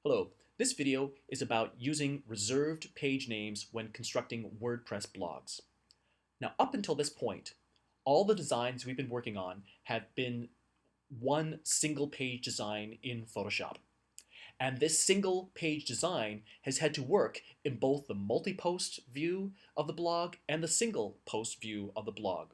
Hello, this video is about using reserved page names when constructing WordPress blogs. Now, up until this point, all the designs we've been working on have been one single page design in Photoshop. And this single page design has had to work in both the multi-post view of the blog and the single post view of the blog.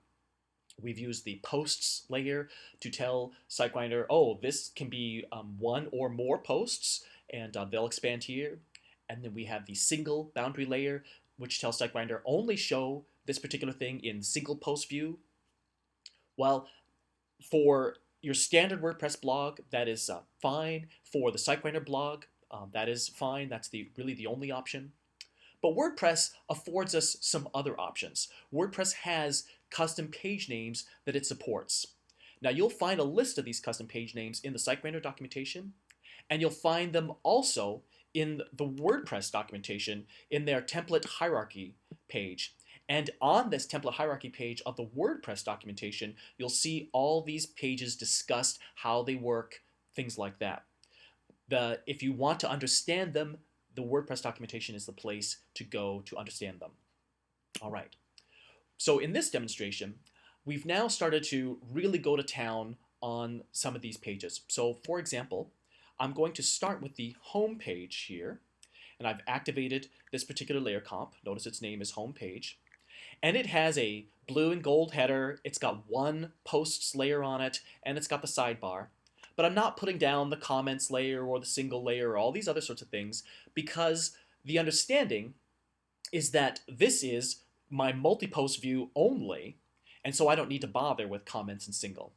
We've used the posts layer to tell SiteGrinder, oh, this can be one or more posts, and they'll expand here. And then we have the single boundary layer, which tells SiteGrinder only show this particular thing in single post view. Well, for your standard WordPress blog, that is fine. For the SiteGrinder blog, that is fine. That's really the only option. But WordPress affords us some other options. WordPress has custom page names that it supports. Now you'll find a list of these custom page names in the SiteGrinder documentation, and you'll find them also in the WordPress documentation in their template hierarchy page. And on this template hierarchy page of the WordPress documentation, you'll see all these pages discussed, how they work, things like that. If you want to understand them, the WordPress documentation is the place to go to understand them. All right. So in this demonstration, we've now started to really go to town on some of these pages. So for example, I'm going to start with the home page here, and I've activated this particular layer comp. Notice its name is home page. And it has a blue and gold header. It's got one posts layer on it, and it's got the sidebar. But I'm not putting down the comments layer or the single layer or all these other sorts of things, because the understanding is that this is my multi-post view only, and so I don't need to bother with comments and single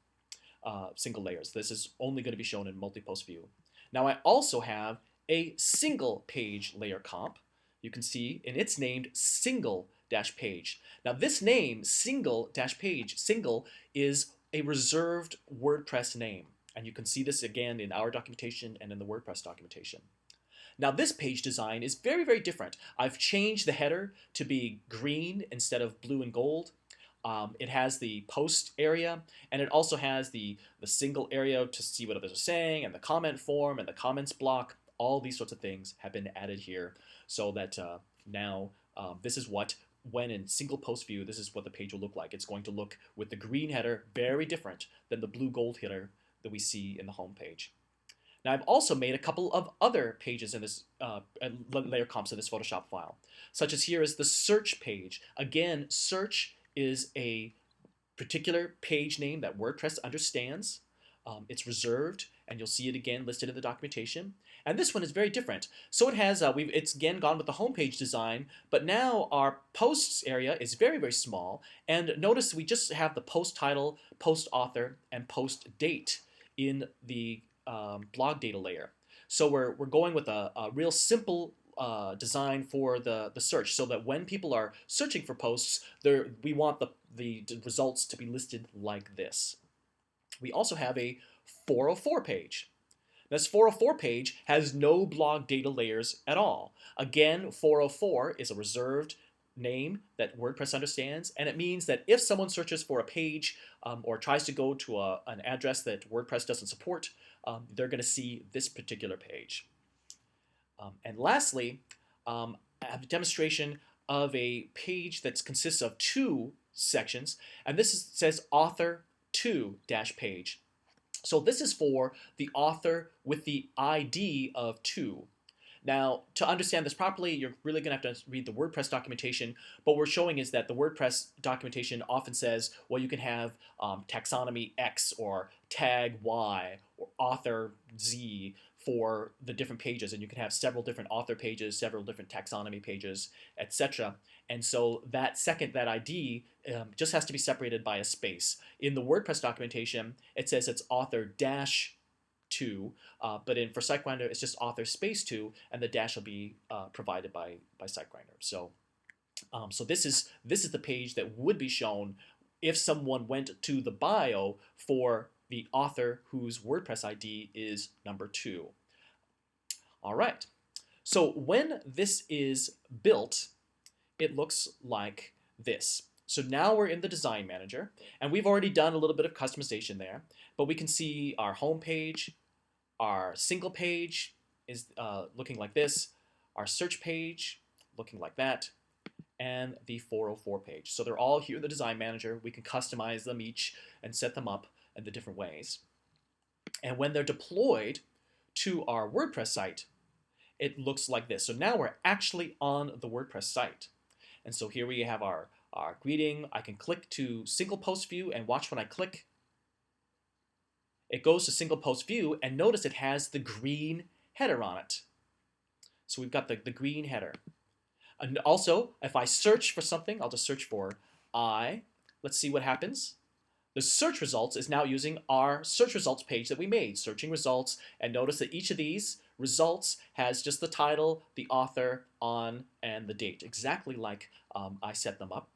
layers. This is only going to be shown in multi-post view. Now I also have a single page layer comp. You can see, and it's named single-page. Now this name, single-page, single is a reserved WordPress name. And you can see this again in our documentation and in the WordPress documentation. Now this page design is very, very different. I've changed the header to be green instead of blue and gold. It has the post area, and it also has the single area to see what others are saying, and the comment form, and the comments block. All these sorts of things have been added here so that now this is what, when in single post view, this is what the page will look like. It's going to look with the green header very different than the blue-gold header that we see in the home page. Now I've also made a couple of other pages in this layer comps in this Photoshop file, such as here is the search page. Again, search is a particular page name that WordPress understands. It's reserved, and you'll see it again listed in the documentation. And this one is very different. So it has, it's again gone with the homepage design, but now our posts area is very, very small. And notice we just have the post title, post author, and post date in the blog data layer. So we're going with a real simple design for the search, so that when people are searching for posts, we want the results to be listed like this. We also have a 404 page. This 404 page has no blog data layers at all. Again, 404 is a reserved name that WordPress understands, and it means that if someone searches for a page or tries to go to an address that WordPress doesn't support, they're going to see this particular page. And lastly, I have a demonstration of a page that consists of two sections, and this says author 2-page. So this is for the author with the ID of 2. Now, to understand this properly, you're really going to have to read the WordPress documentation. But what we're showing is that the WordPress documentation often says, well, you can have taxonomy X or tag Y or author Z for the different pages. And you can have several different author pages, several different taxonomy pages, etc. And so that ID just has to be separated by a space. In the WordPress documentation, it says it's author dash 2, but for SiteGrinder, it's just author space 2, and the dash will be provided by SiteGrinder. So this is the page that would be shown if someone went to the bio for the author whose WordPress ID is number 2. All right. So when this is built, it looks like this. So now we're in the design manager, and we've already done a little bit of customization there, but we can see our home page, our single page is looking like this, our search page looking like that, and the 404 page. So they're all here in the design manager. We can customize them each and set them up in the different ways. And when they're deployed to our WordPress site, it looks like this. So now we're actually on the WordPress site. And so here we have our greeting. I can click to single post view and watch when I click. It goes to single post view and notice it has the green header on it. So we've got the green header. And also, if I search for something, I'll just search for I. Let's see what happens. The search results is now using our search results page that we made, searching results, and notice that each of these results has just the title, the author, on, and the date, exactly like I set them up.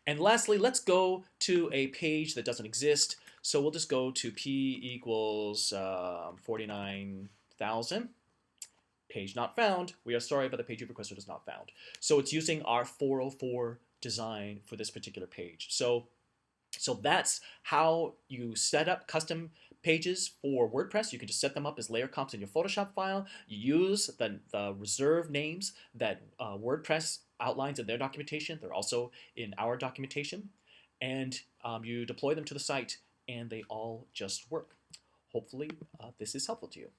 And lastly, let's go to a page that doesn't exist. So we'll just go to P equals 49,000. Page not found. We are sorry, but the page you've requested is not found. So it's using our 404 design for this particular page. So that's how you set up custom pages for WordPress. You can just set them up as layer comps in your Photoshop file. You use the reserved names that WordPress outlines in their documentation. They're also in our documentation. And you deploy them to the site, and they all just work. Hopefully, this is helpful to you.